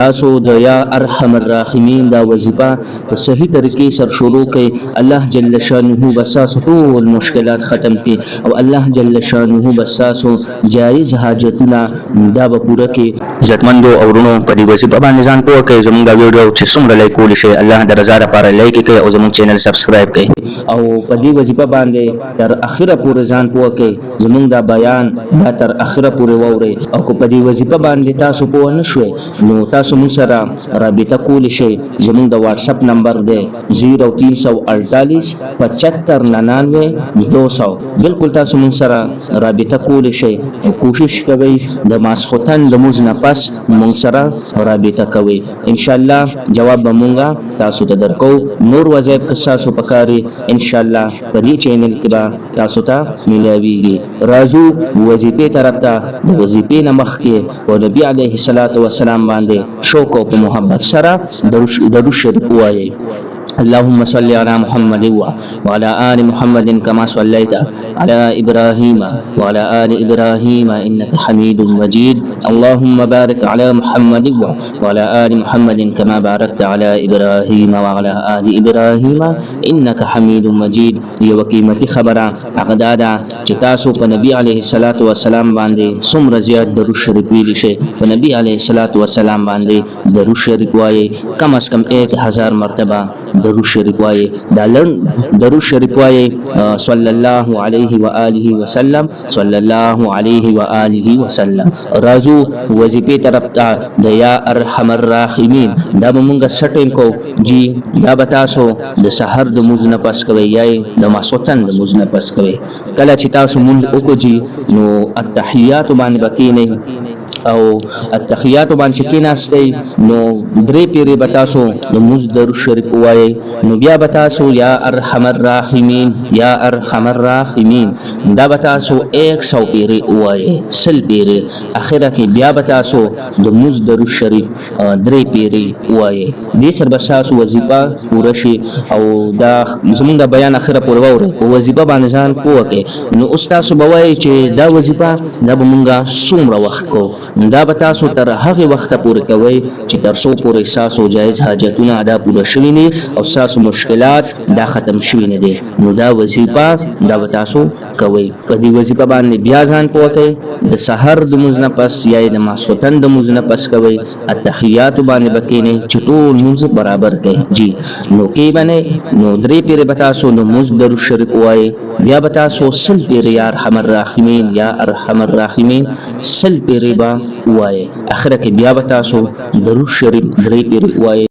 تاسو د یا ارحم الراحمین دا وظیفه په صحیح طریقې سره شروع کړئ. الله جل شانه بساس ټول مشکلات ختم کړي او الله جل شانه بساس جایز حاجتونه دا به پوره کړي. عزتمندو اورونو په دې وظیفه باندې ځان پوه کړئ. زموږ دا ویډیو چې څومره لایک کولی شي الله د رضا لپاره لایک کړئ او زموږ چینل سبسکرایب کړئ او په دې وظیفه باندې تر اخره پورې ځان پوه کړئ. زموږ دا بیان دا تر اخره پورې واورئ او په دې وظیفه باندې تاسو پوه نه شوئ نو تاسو موږ سره رابطه کولی شئ. زموږ د واتس اپ نمبر دی 0348 75 99 200. بالکل تاسو موږ سره رابطه کولی شئ او کوشش کوئ د ماسخوتن د موږ نه پس موږ سره رابطه کوئ. ان شاء الله جواب به موږ تاسو ته درکو. نور وظایف که تاسو پکاري ان شاء الله په دې چینل کې به تاسو ته ملاويږي. راځو وظیفې طرف ته. د وظیفې نه مخکې او نبی عليه الصلاه والسلام باندې شوق او محبت سره درود شریف وایي. اللهم صل على محمد وعلى آل محمد كما صليت على إبراهيم وعلى آل إبراهيم إنك حميد مجيد. اللهم بارك على محمد وعلى آل محمد كما باركت على إبراهيم وعلى آل إبراهيم إنك حميد مجيد. یو قیمتي خبره هغه دا چې تاسو په نبی عليه الصلاة والسلام باندې څومره زیات درود شریف ویلی شئ. په نبی عليه الصلاة والسلام باندې درود شریف وایي کم از کم 1000 مرتبه درود شریف وایي. دا لنډ درود شریف وایي صلی الله علیه و آله وسلم صلی الله علیه و آله وسلم. راځو وظیفې طرف ته. د یا ارحم الراحمین دا به مونږ سټین کو جی. دا به تاسو د سحر د موږ نه پس کوئ یا د ماسوتن د موږ نه پس کوئ. کله چې تاسو مونږ وکړو جی نو التحیات باندې بکینئ او التحیات باندې کیناستئ نو درې پیری به تاسو د موږ درود شریف وایي. نو بیا به تاسو یا ارحم الراحمین یا ارحم الراحمین دا به تاسو 100 پیری وایي 100 پیری. اخره کې بیا به تاسو د موږ درود شریف درې پیری وایي. دې سره به تاسو وظیفه پوره شي او دا زموږ د بیان اخره پورې واورئ. په وظیفه باندې ځان پوه کړئ نو استاد به وایي چې دا وظیفه دا به مونږه څومره وخت کوو. دا به تاسو تر هغه وخت پورې کوئ چې تر څو پورې تاسو جایز حاجتونه ادا پوره شوي نه او تاسو مشکلات دا ختم شوي نه دي. نو دا وظیفه دا به تاسو کوئ. په دې وظیفه باندې بیا ځان پوه کړئ. د سحر د موږ نه پس یا د ماسخوتن د موږ نه پس کوئ. التحیات باندې بکینئ چې ټول موږ برابر کړئ جی. نو کې باندې نو درې پیری به تاسو نو موږ درود شریف وایي. بیا به تاسو 100 پیری یا ارحم الراحمین یا ارحم الراحمین 100 پیری با وایي. اخره کې بیا به تاسو درود شریف درې پیری وایي.